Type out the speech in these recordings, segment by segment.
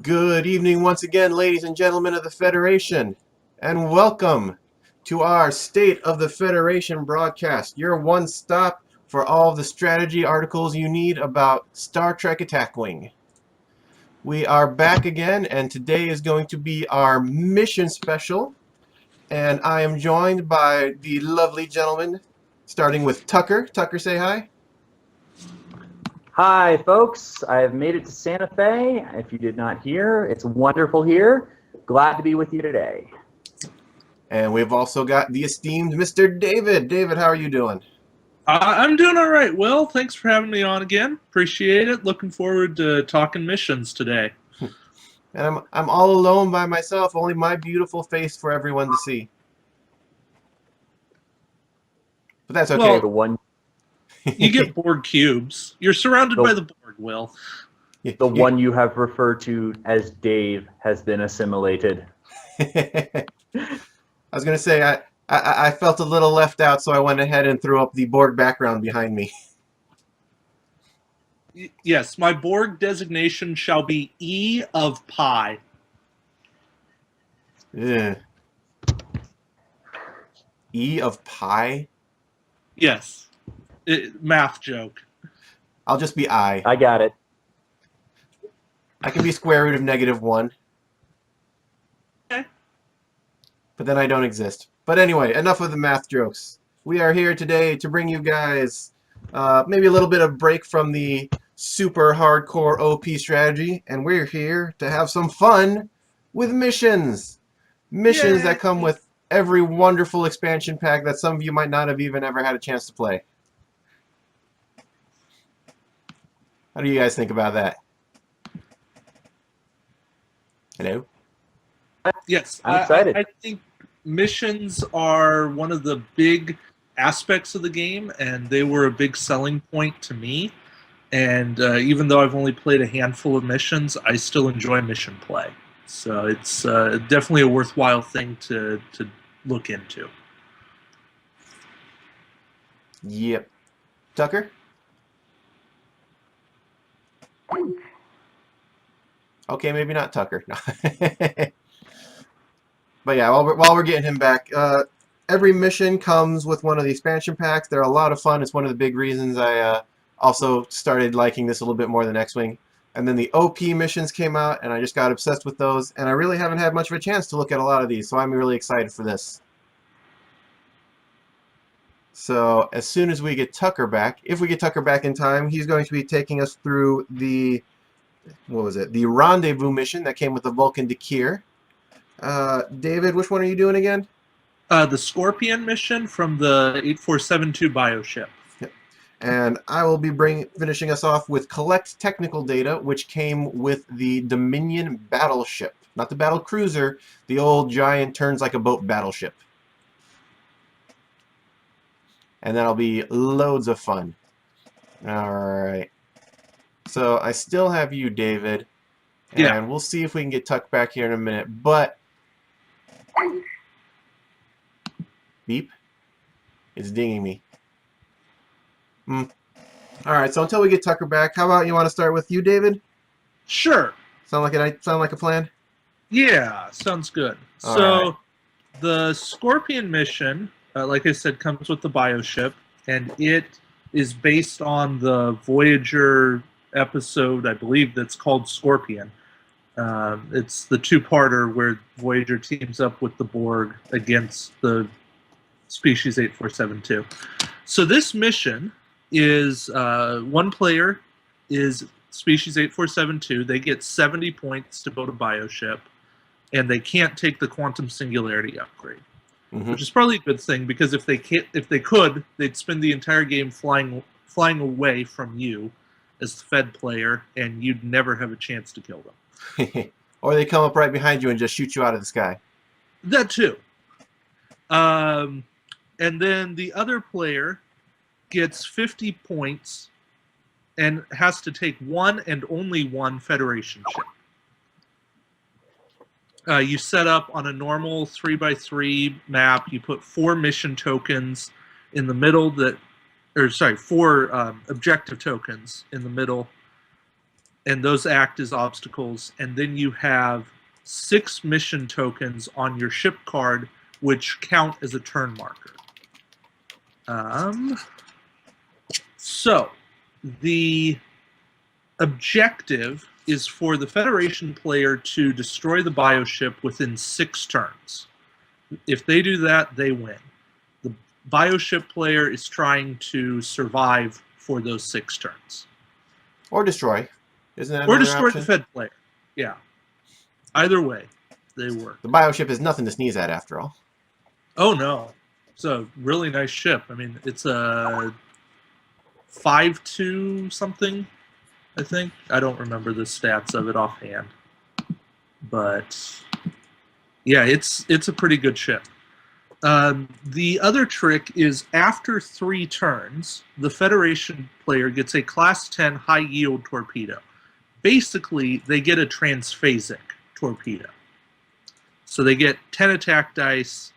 Good evening once again, ladies and gentlemen of the Federation, and welcome to our State of the Federation broadcast, your one stop for all of the strategy articles you need about Star Trek Attack Wing. We are back again, and today is going to be our mission special, and I am joined by the lovely gentlemen, starting with Tucker. Tucker, say hi. Hi, folks. I have made it to Santa Fe. If you did not hear, it's wonderful here. Glad to be with you today. And we've also got the esteemed Mr. David. David, how are you doing? I'm doing all right, Will. Thanks for having me on again. Appreciate it. Looking forward to talking missions today. And I'm all alone by myself, only my beautiful face for everyone to see. But that's okay. Well, you get Borg cubes. You're surrounded by the Borg, Will. The one you have referred to as Dave has been assimilated. I was going to say, I felt a little left out, so I went ahead and threw up the Borg background behind me. Yes, my Borg designation shall be E of Pi. Ugh. E of Pi? Yes. Math joke. I'll just be I. I got it. I can be square root of -1. Okay. But then I don't exist. But anyway, enough of the math jokes. We are here today to bring you guys maybe a little bit of break from the super hardcore OP strategy, and we're here to have some fun with missions. Missions that come with every wonderful expansion pack that some of you might not have even ever had a chance to play. How do you guys think about that? Hello? Yes, I'm excited. I think missions are one of the big aspects of the game, and they were a big selling point to me. And even though I've only played a handful of missions, I still enjoy mission play. So it's definitely a worthwhile thing to look into. Yep. Tucker? Okay, maybe not Tucker. But yeah, while we're getting him back, every mission comes with one of the expansion packs. They're a lot of fun. It's one of the big reasons I also started liking this a little bit more than X-Wing. And then the OP missions came out, and I just got obsessed with those. And I really haven't had much of a chance to look at a lot of these, so I'm really excited for this. So as soon as we get Tucker back, if we get Tucker back in time, he's going to be taking us through the, what was it? The Rendezvous mission that came with the Vulcan Dakir. David, which one are you doing again? The Scorpion mission from the 8472 Bioship. Yep. And I will be finishing us off with Collect Technical Data, which came with the Dominion Battleship. Not the battle cruiser, the old giant turns like a boat battleship. And that'll be loads of fun. Alright. So I still have you, David. And we'll see if we can get Tuck back here in a minute. But beep. It's dinging me. Alright, so until we get Tucker back, how about you want to start with you, David? Sure. Sound like a plan? Yeah, sounds good. So the Scorpion mission, like I said, comes with the Bioship, and it is based on the Voyager episode, I believe, that's called Scorpion. It's the two-parter where Voyager teams up with the Borg against the species 8472. So this mission is one player is species 8472. They get 70 points to build a Bioship, and they can't take the quantum singularity upgrade, which is probably a good thing, because if they could, they'd spend the entire game flying away from you as the Fed player, and you'd never have a chance to kill them. Or they come up right behind you and just shoot you out of the sky. That too. And then the other player gets 50 points and has to take one and only one Federation ship. You set up on a normal 3x3 map. You put 4 mission tokens in the middle 4 objective tokens in the middle and those act as obstacles. And then you have 6 mission tokens on your ship card, which count as a turn marker. So the objective is for the Federation player to destroy the Bioship within 6 turns. If they do that, they win. The Bioship player is trying to survive for those 6 turns. Or destroy. Isn't that Or another destroy option? the Fed player. Yeah. Either way, they work. The Bioship is nothing to sneeze at, after all. Oh, no. It's a really nice ship. I mean, it's a 5.2 something, I think. I don't remember the stats of it offhand. But, yeah, it's a pretty good ship. The other trick is after 3 turns, the Federation player gets a Class 10 high-yield torpedo. Basically, they get a transphasic torpedo. So they get 10 attack dice.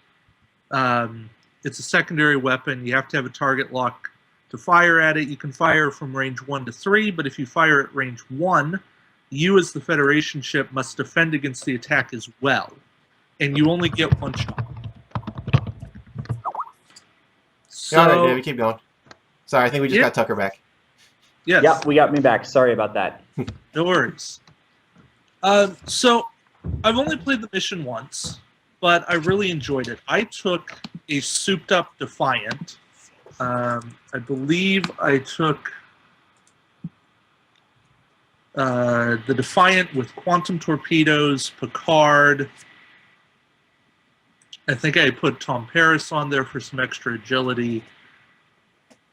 It's a secondary weapon. You have to have a target lock to fire at it. You can fire from range 1 to 3, but if you fire at range 1, you as the Federation ship must defend against the attack as well. And you only get 1 shot. So, All right, David, keep going. Sorry, I think we just got Tucker back. Yes. Yep, we got me back. Sorry about that. No worries. So I've only played the mission once, but I really enjoyed it. I took a souped-up Defiant. I believe I took the Defiant with quantum torpedoes, Picard. I think I put Tom Paris on there for some extra agility.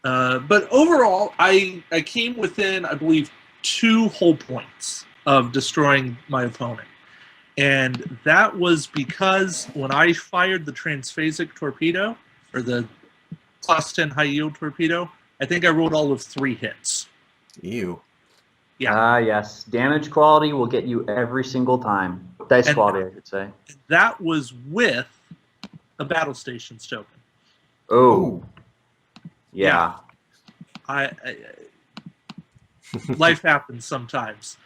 But overall, I came within, I believe, 2 hull points of destroying my opponent. And that was because when I fired the transphasic torpedo, or the Class 10 high-yield torpedo, I think I rolled all of 3 hits. Ew. Yeah. Ah, yes. Damage quality will get you every single time. Dice quality, I should say. That was with a battle stations token. Oh. Yeah. Life happens sometimes.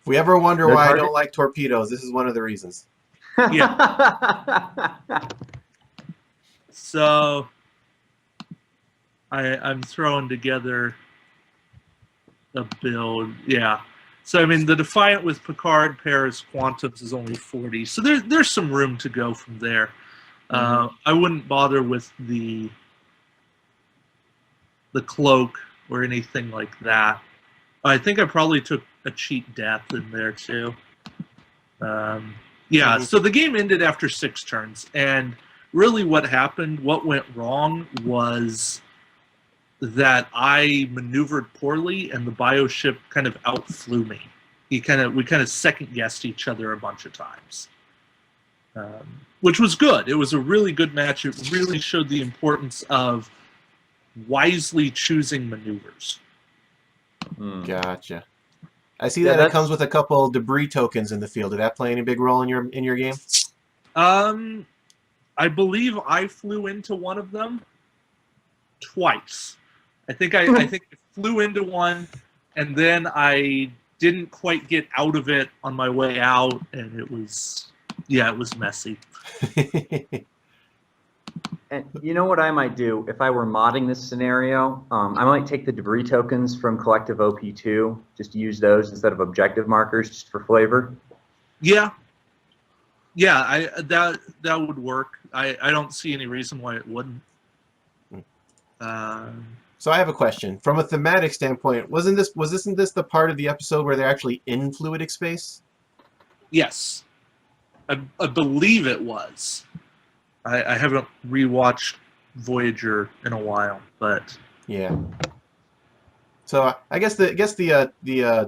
If we ever wonder No why target? I don't like torpedoes, this is one of the reasons. So I'm throwing together a build. Yeah. So I mean, the Defiant with Picard, Paris, Quantums is only 40. So there's some room to go from there. I wouldn't bother with the cloak or anything like that. I think I probably took a cheat death in there too. Yeah, so the game ended after 6 turns, and really what happened, what went wrong was that I maneuvered poorly and the Bioship kind of outflew me. We kind of second guessed each other a bunch of times. Which was good. It was a really good match. It really showed the importance of wisely choosing maneuvers. Gotcha. I see that it comes with a couple debris tokens in the field. Did that play any big role in your game? I believe I flew into one of them twice. I think I flew into one, and then I didn't quite get out of it on my way out, and it was messy. And you know what I might do if I were modding this scenario? I might take the debris tokens from Collective OP2, just use those instead of objective markers, just for flavor. Yeah, that would work. I don't see any reason why it wouldn't. So I have a question. From a thematic standpoint, wasn't this the part of the episode where they're actually in fluidic space? Yes, I believe it was. I haven't rewatched Voyager in a while, but yeah. So I guess the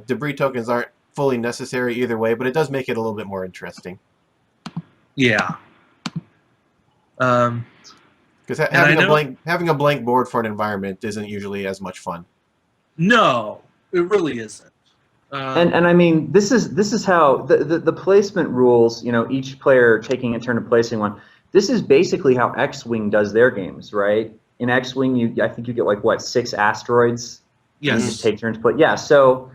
debris tokens aren't fully necessary either way, but it does make it a little bit more interesting. yeah. Because having a blank board for an environment isn't usually as much fun. No, it really isn't. And I mean, this is how the placement rules. You know, each player taking a turn of placing one. This is basically how X-Wing does their games, right? In X-Wing, I think you get like what, 6 asteroids. Yes. And you just take turns. But yeah, so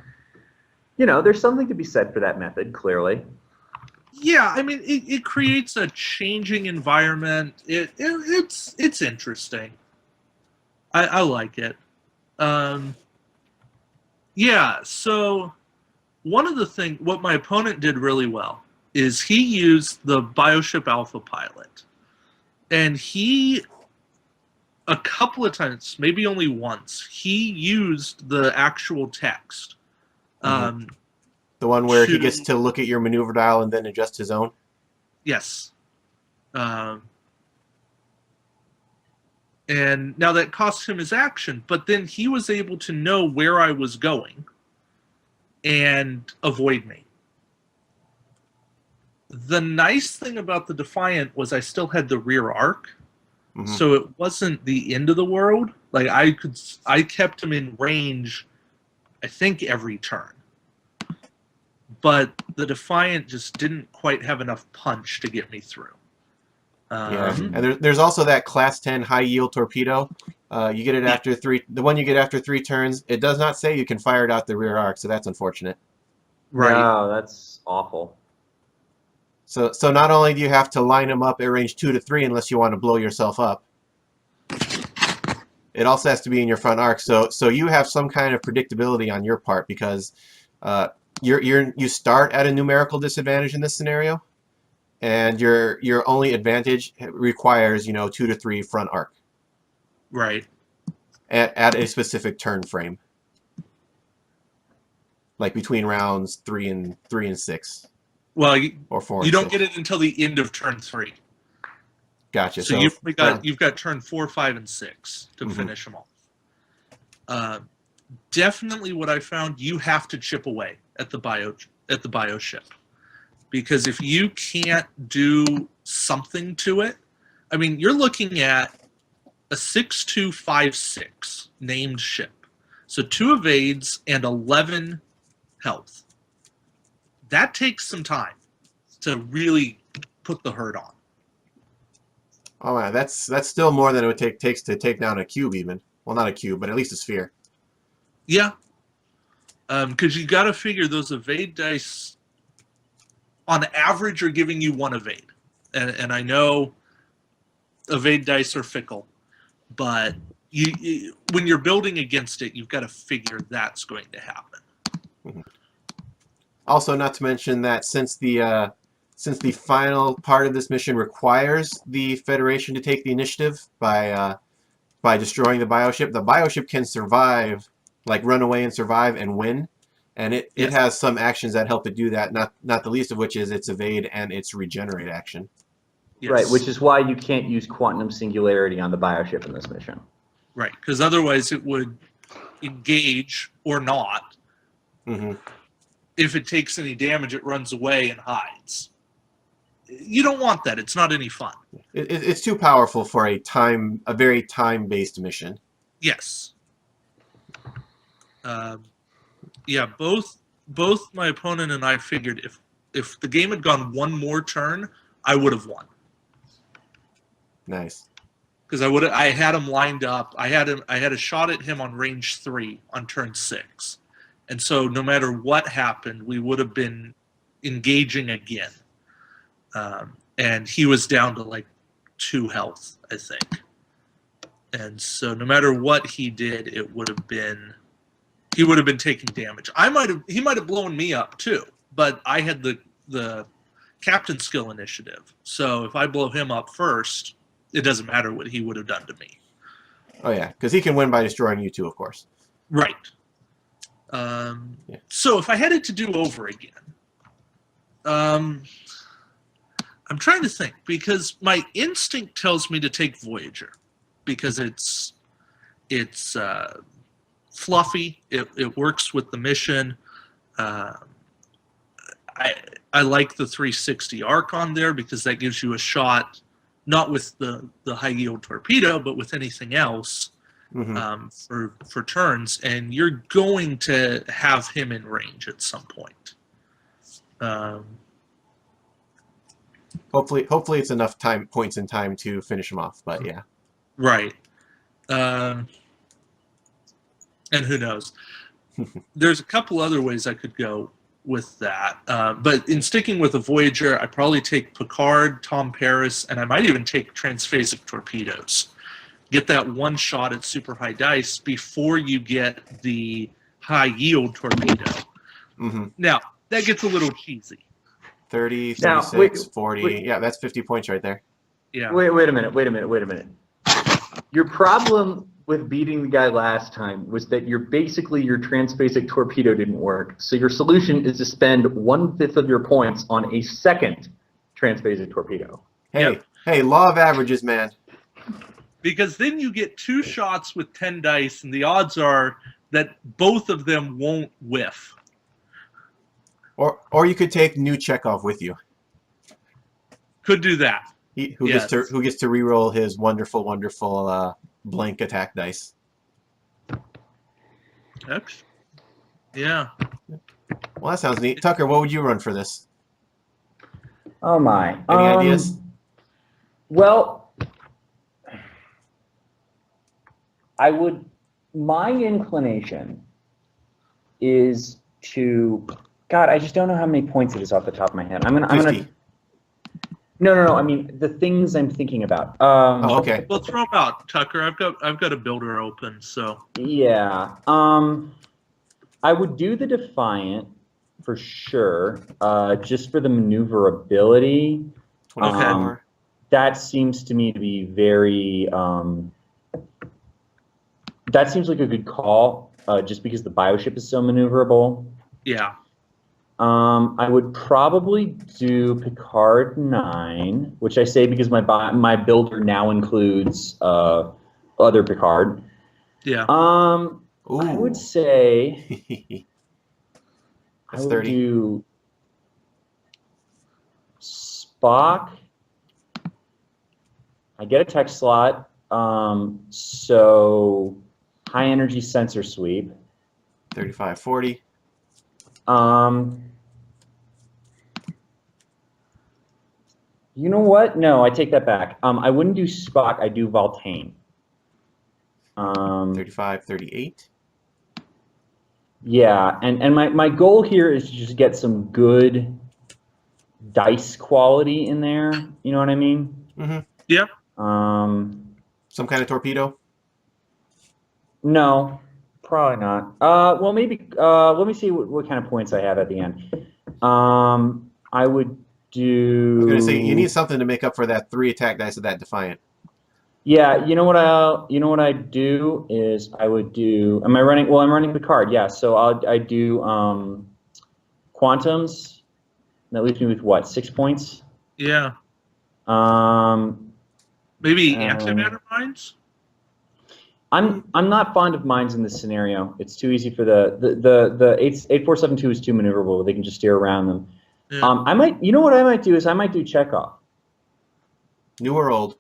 there's something to be said for that method, clearly. Yeah, I mean, it creates a changing environment. It's interesting. I like it. Yeah, so one of the things, what my opponent did really well is he used the Bioship Alpha pilot. And he, a couple of times, maybe only once, he used the actual text. The one where he gets to look at your maneuver dial and then adjust his own? Yes. And now that cost him his action, but then he was able to know where I was going and avoid me. The nice thing about the Defiant was I still had the rear arc, so it wasn't the end of the world. Like I kept him in range, I think, every turn. But the Defiant just didn't quite have enough punch to get me through. Yeah, and there's also that Class 10 high yield torpedo. You get it after three. The one you get after 3 turns. It does not say you can fire it out the rear arc, so that's unfortunate. Right. No, that's awful. So not only do you have to line them up at range 2 to 3 unless you want to blow yourself up, it also has to be in your front arc. So you have some kind of predictability on your part because you start at a numerical disadvantage in this scenario. And your only advantage requires 2 to 3 front arc. Right. At a specific turn frame, like between rounds 3 and 6. Well, or 4. You don't get it until the end of turn 3. Gotcha. So you've got turn 4, 5, and 6 to finish them off. Definitely, what I found, you have to chip away at the Bioship. Because if you can't do something to it, I mean, you're looking at a 6-2-5-6 named ship. So 2 evades and 11 health. That takes some time to really put the hurt on. Oh man, that's still more than it takes to take down a cube even. Well, not a cube, but at least a sphere. Yeah. Because you got to figure those evade dice on average are giving you 1 evade. And I know evade dice are fickle, but when you're building against it, you've got to figure that's going to happen. Also, not to mention that since the final part of this mission requires the Federation to take the initiative by destroying the Bioship can survive, like run away and survive and win. And it has some actions that help it do that, not the least of which is its evade and its regenerate action. Yes. Right, which is why you can't use quantum singularity on the Bioship in this mission. Right, because otherwise it would engage or not. If it takes any damage, it runs away and hides. You don't want that. It's not any fun. It's too powerful for a very time-based mission. Yes. Yeah, both my opponent and I figured if the game had gone 1 more turn, I would have won. Nice. Because I had him lined up. I had a shot at him on range 3 on turn 6, and so no matter what happened, we would have been engaging again. And he was down to like 2 health, I think. And so no matter what he did, he would have been taking damage. He might have blown me up too, but I had the captain skill initiative. So if I blow him up first, it doesn't matter what he would have done to me. Oh yeah, because he can win by destroying you too, of course. Right. So if I had it to do over again, I'm trying to think, because my instinct tells me to take Voyager because it's fluffy. It works with the mission. I like the 360 arc on there because that gives you a shot, not with the high yield torpedo, but with anything else for turns, and you're going to have him in range at some point. Hopefully it's enough points in time to finish him off, but yeah. Right. And who knows? There's a couple other ways I could go with that. But in sticking with the Voyager, I'd probably take Picard, Tom Paris, and I might even take transphasic torpedoes. Get that one shot at super high dice before you get the high yield torpedo. Mm-hmm. Now, that gets a little cheesy. 30, Now, 36, 40. wait. Yeah, that's 50 points right there. Yeah. Wait a minute. Your problem with beating the guy last time was that your transphasic torpedo didn't work. So your solution is to spend 1/5 of your points on a second transphasic torpedo. Hey, law of averages, man. Because then you get 2 shots with 10 dice, and the odds are that both of them won't whiff. Or you could take new Chekhov with you. Could do that. Who gets to reroll his wonderful blank attack dice. Oops. Yeah. Well, that sounds neat. Tucker, what would you run for this? Oh my. Any ideas? Well, my inclination is to, God, I just don't know how many points it is off the top of my head. I'm gonna. No. I mean, the things I'm thinking about. Oh, okay. Well, throw them out, Tucker. I've got a builder open, so. Yeah. I would do the Defiant for sure, just for the maneuverability. 24. That seems to me to be very. That seems like a good call, just because the Bioship is so maneuverable. Yeah. I would probably do Picard 9, which I say because my builder now includes other Picard. Yeah. I would say That's I would 30. do Spock. I get a tech slot, so high energy sensor sweep. 35, 40. You know what? No, I take that back. I wouldn't do Spock. I do Voltaine. 35, 38. Yeah, and my goal here is to just get some good dice quality in there. You know what I mean? Mm-hmm. Yep. Some kind of torpedo? No, probably not. Well, maybe. Let me see what kind of points I have at the end. I would do. I was going to say, you need something to make up for that 3 attack dice of that Defiant. Yeah, you know what I do is I would do. Am I running? Well, I'm running Picard. Yeah, so I do Quantums. That leaves me with what, 6 points? Yeah. Maybe antimatter mines? I'm not fond of mines in this scenario. It's too easy for the 8472 is too maneuverable. They can just steer around them. Yeah. You know what I might do is I might do Chekhov. New or old?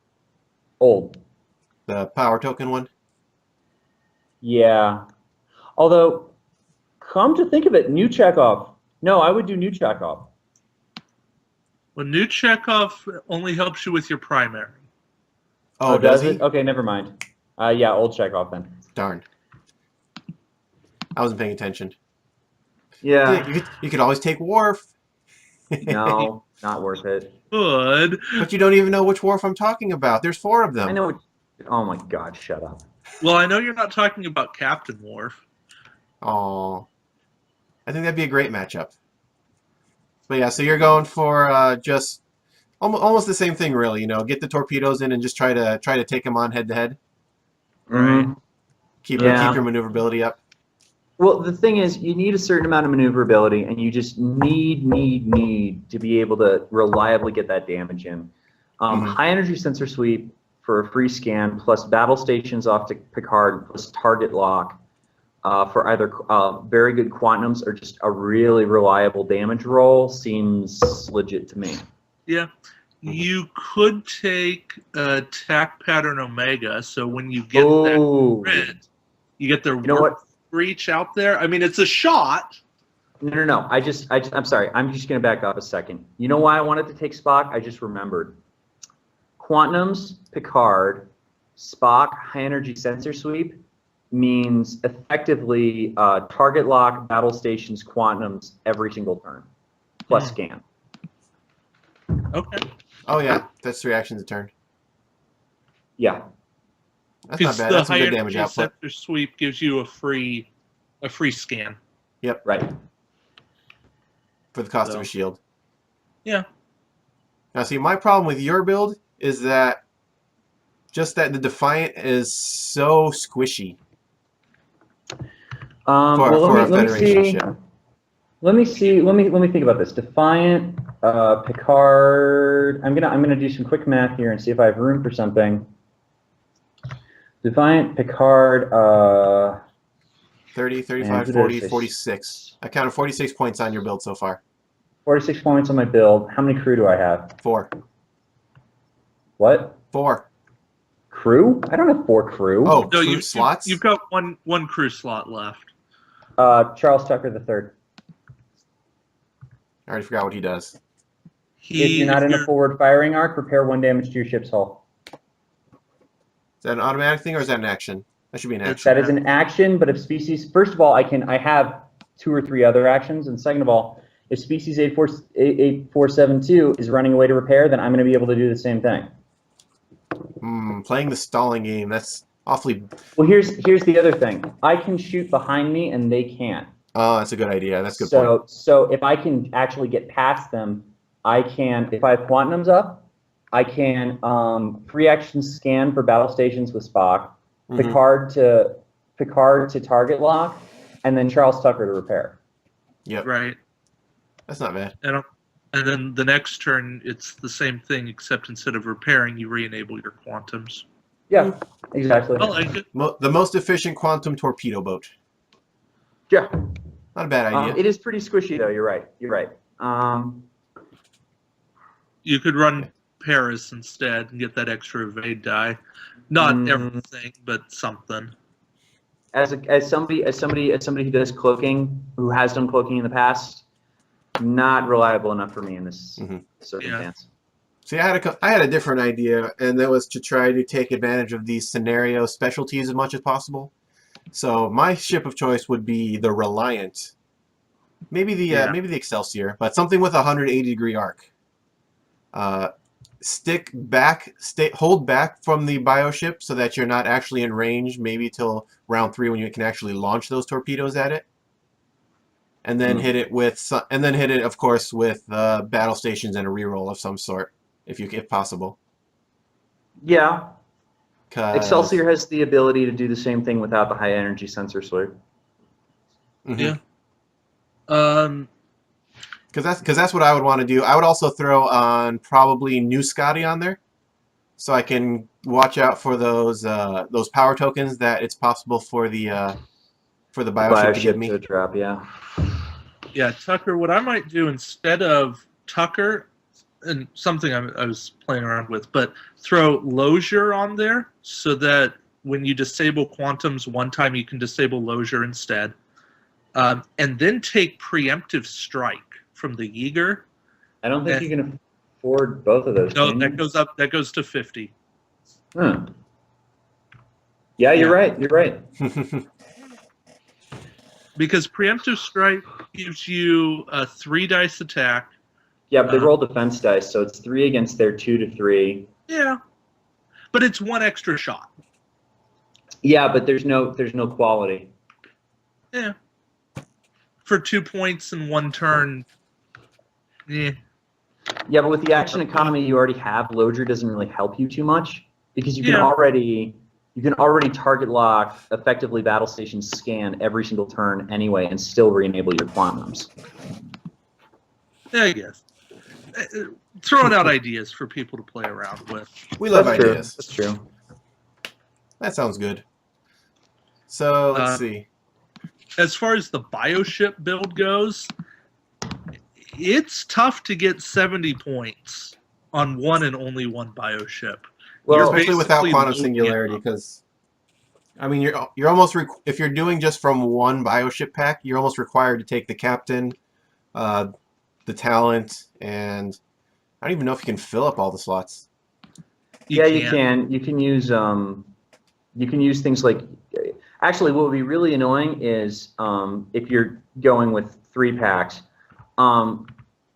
Old. The power token one? Yeah. Although, come to think of it, new Chekhov. No, I would do new Chekhov. Well, new Chekhov only helps you with your primary. Oh, does he? it? Okay, never mind. Yeah, old Chekhov then. Darn. I wasn't paying attention. Yeah. You could always take Worf. No, not worth it. Good. But you don't even know which Worf I'm talking about. There's 4 of them. I know. Oh my God! Shut up. Well, I know you're not talking about Captain Worf. Oh, I think that'd be a great matchup. But yeah, so you're going for just almost the same thing, really. You know, get the torpedoes in and just try to take them on head to head. Right. Keep your maneuverability up. Well, the thing is, you need a certain amount of maneuverability, and you just need to be able to reliably get that damage in. High energy sensor sweep for a free scan, plus battle stations off to Picard, plus target lock for either very good quantums or just a really reliable damage roll seems legit to me. Yeah. You could take attack pattern Omega, so when you get that grid, you get their warp reach out there. I mean, it's a shot. No. I'm sorry. I'm just going to back up a second. You know why I wanted to take Spock? I just remembered. Quantums, Picard, Spock, high energy sensor sweep. means effectively target lock, battle stations, quantums every single turn, plus scan. Okay. Oh yeah, that's 3 actions a turn. Yeah. That's not bad. The That's some high good damage energy output. sector sweep gives you a free scan. Yep. Right. For the cost of So. a shield. Yeah. Now, see, my problem with your build is that the Defiant is so squishy Well, for a let me Federation see. ship. Let me think about this. Defiant, Picard. I'm gonna do some quick math here and see if I have room for something. Defiant, Picard. 30, 35, 40, 46. I counted 46 points on your build so far. 46 points on my build. How many crew do I have? 4. What? 4. Crew? I don't have 4 crew. Oh, No, crew slots? You've got one crew slot left. Charles Tucker III. I already forgot what he does. If you're not in a forward firing arc, repair 1 damage to your ship's hull. Is that an automatic thing or is that an action? That should be an action. That is an action, but if species, first of all, I have 2 or 3 other actions, and second of all, if species 8472 is running away to repair, then I'm going to be able to do the same thing. Playing the stalling game, that's awfully... Well, here's the other thing. I can shoot behind me, and they can't. Oh, that's a good idea. That's a good point. So if I can actually get past them, I can, if I have quantums up, I can free action scan for battle stations with Spock, Picard to target lock, and then Charles Tucker to repair. Yep. Right. That's not bad. And then the next turn, it's the same thing, except instead of repairing, you re-enable your quantums. Yeah, exactly. I like it. The most efficient quantum torpedo boat. Yeah. Not a bad idea. It is pretty squishy, though. You're right. You could run Paris instead and get that extra evade die. Not everything, but something. As somebody who does cloaking, who has done cloaking in the past, not reliable enough for me in this circumstance. See, I had a different idea, and that was to try to take advantage of these scenario specialties as much as possible. So my ship of choice would be the Reliant, maybe the Excelsior, but something with a 180-degree arc. Hold back from the Bioship so that you're not actually in range, maybe till round 3 when you can actually launch those torpedoes at it. And then hit it of course with battle stations and a reroll of some sort, if possible. Yeah. Excelsior has the ability to do the same thing without the high energy sensor sweep. Yeah. Because that's what I would want to do. I would also throw on probably New Scotty on there, so I can watch out for those power tokens that it's possible for the Bioship to give me. To drop, yeah. Yeah, Tucker. What I might do instead of Tucker, and something I was playing around with, but throw Losier on there so that when you disable quantums one time, you can disable Losier instead, and then take preemptive strike from the Yeager. I don't think you can afford both of those. No, that goes up. That goes to 50. Yeah, you're right. You're right. Because preemptive strike gives you a 3 dice attack. Yeah, but they roll defense dice, so it's 3 against their 2 to 3. Yeah, but it's 1 extra shot. Yeah, but there's no quality. Yeah, for 2 points in 1 turn. Yeah. Yeah, but with the action economy you already have, Losier doesn't really help you too much because you can already target lock, effectively battle station scan every single turn anyway, and still re-enable your quantums. Yeah, I guess. Throwing out ideas for people to play around with. We love ideas. That's true. That sounds good. So let's see. As far as the Bioship build goes, it's tough to get 70 points on one and only one Bioship. Well, especially without quantum singularity, because I mean, you're almost if you're doing just from one Bioship pack, you're almost required to take the captain, the talent, and I don't even know if you can fill up all the slots. You can. You can use things like, Actually, what would be really annoying is if you're going with 3 packs,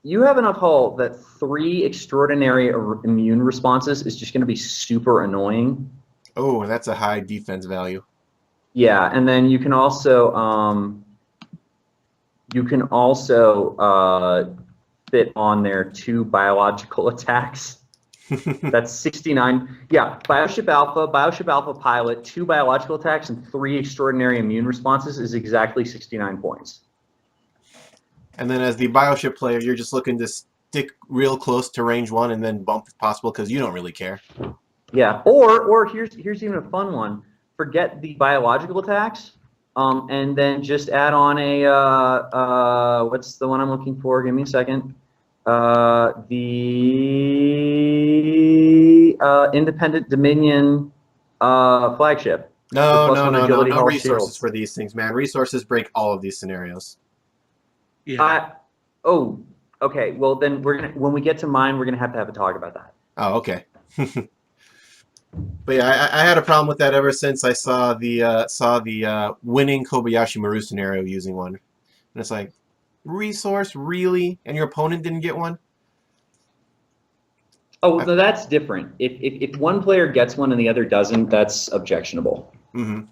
you have enough hull that 3 extraordinary immune responses is just going to be super annoying. Oh, that's a high defense value. Yeah, and then you can also fit on there 2 biological attacks. That's 69. Yeah, Bioship Alpha pilot, 2 biological attacks, and 3 extraordinary immune responses is exactly 69 points. And then as the Bioship player, you're just looking to stick real close to range 1 and then bump if possible because you don't really care. Yeah, or here's even a fun one. Forget the biological attacks, and then just add on a what's the one I'm looking for? Give me a second. The Independent Dominion flagship. No resources for these things, man. Resources break all of these scenarios. Yeah. Okay. Well, then when we get to mine, we're gonna have a talk about that. Oh, okay. But yeah, I had a problem with that ever since I saw the winning Kobayashi Maru scenario using one, and it's like, resource really, and your opponent didn't get one. Oh, well, that's different. If one player gets one and the other doesn't, that's objectionable. Mm-hmm.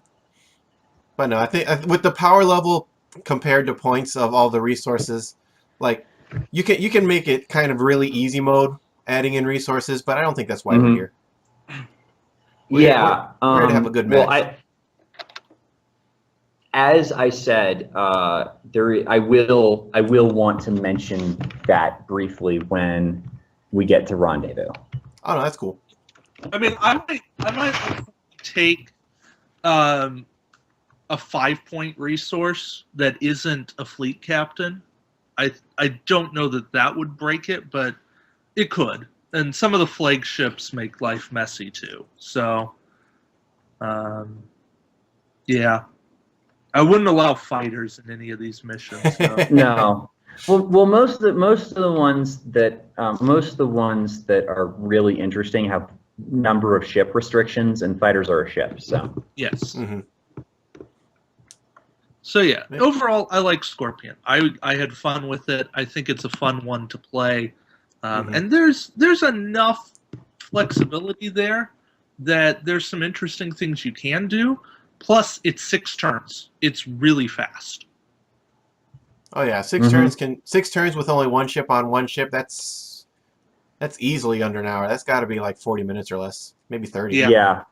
But no, I think with the power level compared to points of all the resources, like you can make it kind of really easy mode adding in resources, but I don't think that's why we're here. We're here to have a good match. Well, as I said, I will want to mention that briefly when we get to Rendezvous. Oh no, that's cool. I mean, I might take a 5-point resource that isn't a fleet captain. I don't know that would break it, but it could. And some of the flagships make life messy too. So, yeah, I wouldn't allow fighters in any of these missions. So. No. Well, most of the ones that are really interesting have number of ship restrictions, and fighters are a ship. So yes. Mm-hmm. So yeah, overall, I like Scorpion. I had fun with it. I think it's a fun one to play, and there's enough flexibility there that there's some interesting things you can do. Plus, it's 6 turns. It's really fast. Oh yeah, 6 turns with only 1 ship on 1 ship. That's easily under an hour. That's got to be like 40 minutes or less, maybe 30. Yeah.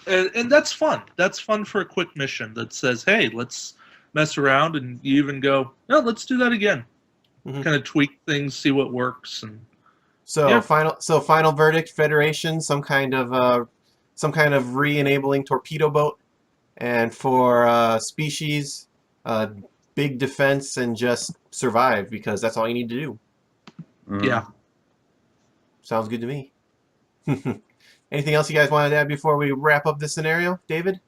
And that's fun. That's fun for a quick mission that says, "Hey, let's mess around," and you even go, "No, let's do that again." Kind of tweak things, see what works, and final verdict: Federation, some kind of re-enabling torpedo boat, and for species, big defense and just survive because that's all you need to do. Yeah, sounds good to me. Anything else you guys wanted to add before we wrap up this scenario, David?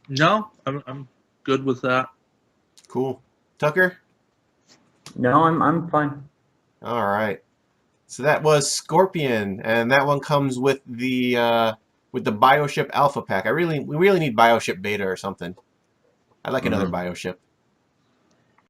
No, I'm good with that. Cool. Tucker? No, I'm fine. All right. So that was Scorpion, and that one comes with the Bioship Alpha pack. We really need Bioship Beta or something. I'd like another Bioship.